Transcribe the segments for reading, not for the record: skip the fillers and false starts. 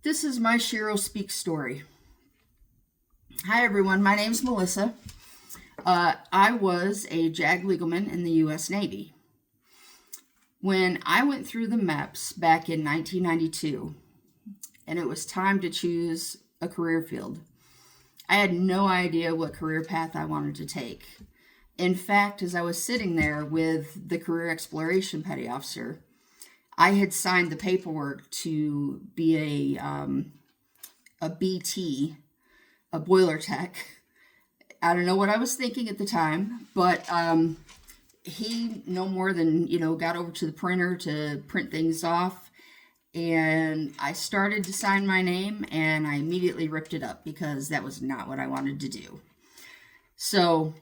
This is my Shiro Speak story. Hi everyone, my name's Melissa. I was a JAG legalman in the U.S. Navy. When I went through the MEPS back in 1992, and it was time to choose a career field, I had no idea what career path I wanted to take. In fact, as I was sitting there with the Career Exploration Petty Officer, I had signed the paperwork to be a BT, a boiler tech. I don't know what I was thinking at the time, but he no more than, got over to the printer to print things off. And I started to sign my name and I immediately ripped it up because that was not what I wanted to do. So,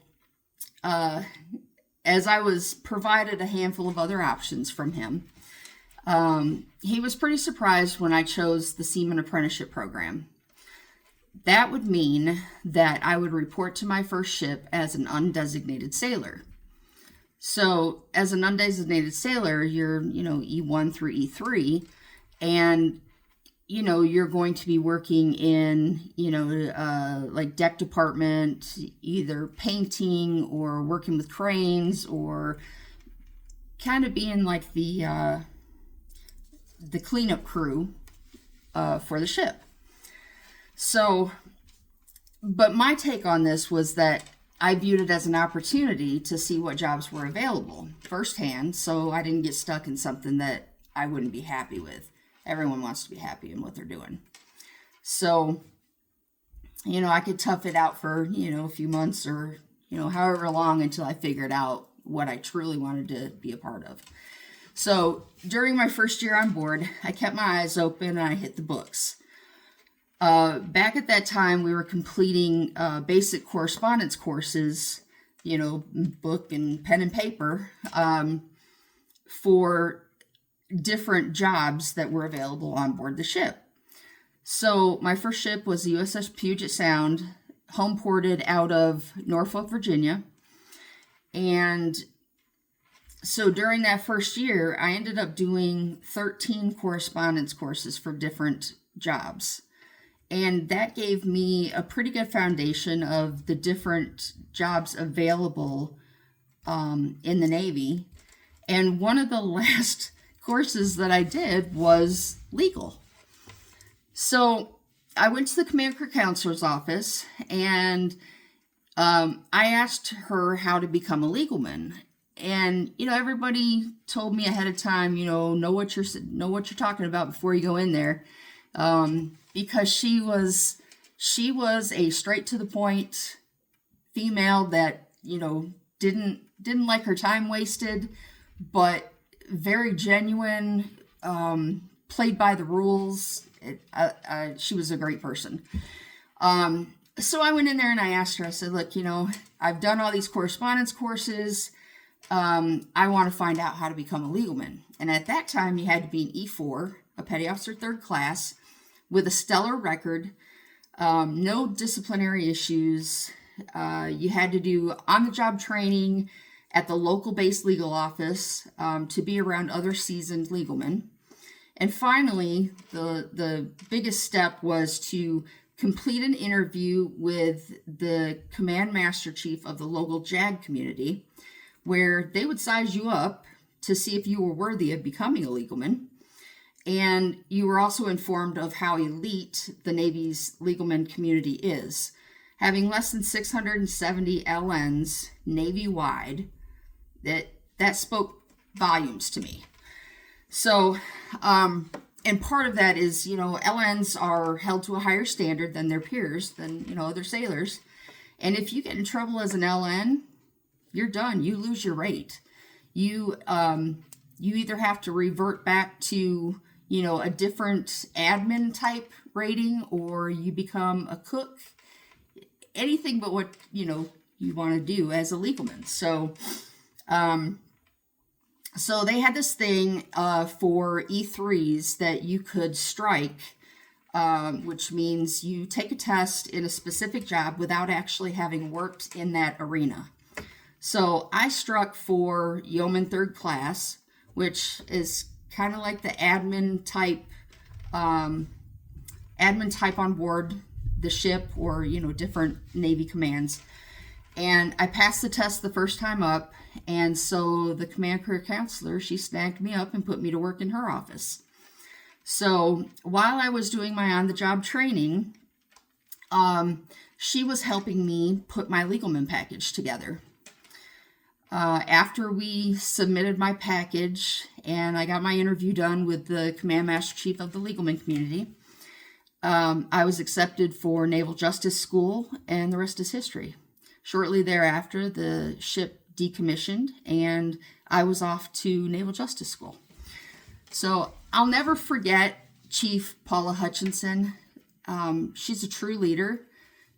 as I was provided a handful of other options from him, he was pretty surprised when I chose the Seaman Apprenticeship Program. That would mean that I would report to my first ship as an undesignated sailor. So, as an undesignated sailor, you're, E1 through E3, and, you're going to be working in, like deck department, either painting or working with cranes or kind of being like the cleanup crew for the ship. So, but my take on this was that I viewed it as an opportunity to see what jobs were available firsthand, so I didn't get stuck in something that I wouldn't be happy with. Everyone wants to be happy in what they're doing. So, I could tough it out for, a few months or, however long until I figured out what I truly wanted to be a part of. So during my first year on board, I kept my eyes open and I hit the books. Back at that time, we were completing basic correspondence courses, book and pen and paper, for different jobs that were available on board the ship. So my first ship was the USS Puget Sound, home ported out of Norfolk, Virginia. And so during that first year, I ended up doing 13 correspondence courses for different jobs. And that gave me a pretty good foundation of the different jobs available in the Navy. And one of the last courses that I did was legal. So I went to the Command Crew Counselor's office and I asked her how to become a legalman. And, everybody told me ahead of time, know what you're talking about before you go in there. Because she was a straight to the point female that, didn't like her time wasted, but very genuine, played by the rules. She was a great person. So I went in there and I asked her, I said, look, I've done all these correspondence courses. I want to find out how to become a legalman. And at that time, you had to be an E4, a petty officer third class, with a stellar record, no disciplinary issues. You had to do on-the-job training at the local base legal office to be around other seasoned legalmen. And finally, the biggest step was to complete an interview with the command master chief of the local JAG community, where they would size you up to see if you were worthy of becoming a legalman. And you were also informed of how elite the Navy's legalman community is. Having less than 670 LNs Navy-wide, that spoke volumes to me. So, and part of that is, LNs are held to a higher standard than their peers, than, other sailors. And if you get in trouble as an LN, you're done. You lose your rate. You either have to revert back to, a different admin type rating, or you become a cook, anything but what, you want to do as a legalman. So, so they had this thing for E3s that you could strike, which means you take a test in a specific job without actually having worked in that arena. So I struck for Yeoman Third Class, which is kind of like the admin type admin type on board the ship or, different Navy commands. And I passed the test the first time up, and so the command career counselor, she snagged me up and put me to work in her office. So while I was doing my on-the-job training, she was helping me put my Legalman package together. After we submitted my package and I got my interview done with the Command Master Chief of the Legalman community, I was accepted for Naval Justice School, and the rest is history. Shortly thereafter, the ship decommissioned, and I was off to Naval Justice School. So I'll never forget Chief Paula Hutchinson. She's a true leader.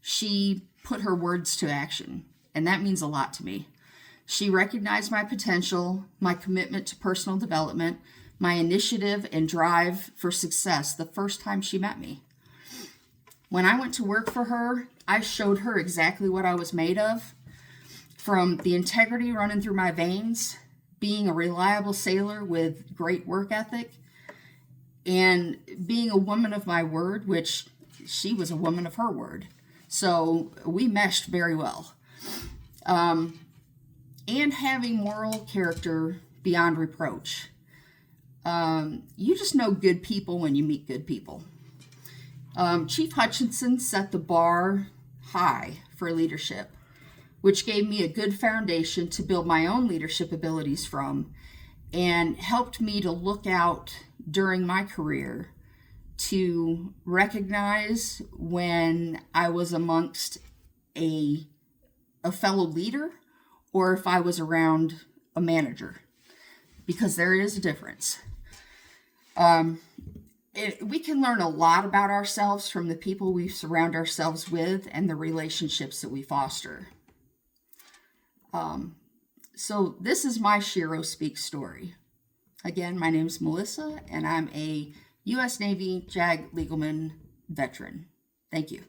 She put her words to action, and that means a lot to me. She recognized my potential, my commitment to personal development, my initiative and drive for success the first time she met me. When I went to work for her, I showed her exactly what I was made of. From the integrity running through my veins, being a reliable sailor with great work ethic, and being a woman of my word, which she was a woman of her word. So we meshed very well. And having moral character beyond reproach. You just know good people when you meet good people. Chief Hutchinson set the bar high for leadership, which gave me a good foundation to build my own leadership abilities from, and helped me to look out during my career to recognize when I was amongst a fellow leader or if I was around a manager, because there is a difference. We can learn a lot about ourselves from the people we surround ourselves with and the relationships that we foster. So this is my Shero Speak story. Again, my name's Melissa, and I'm a U.S. Navy JAG Legalman veteran. Thank you.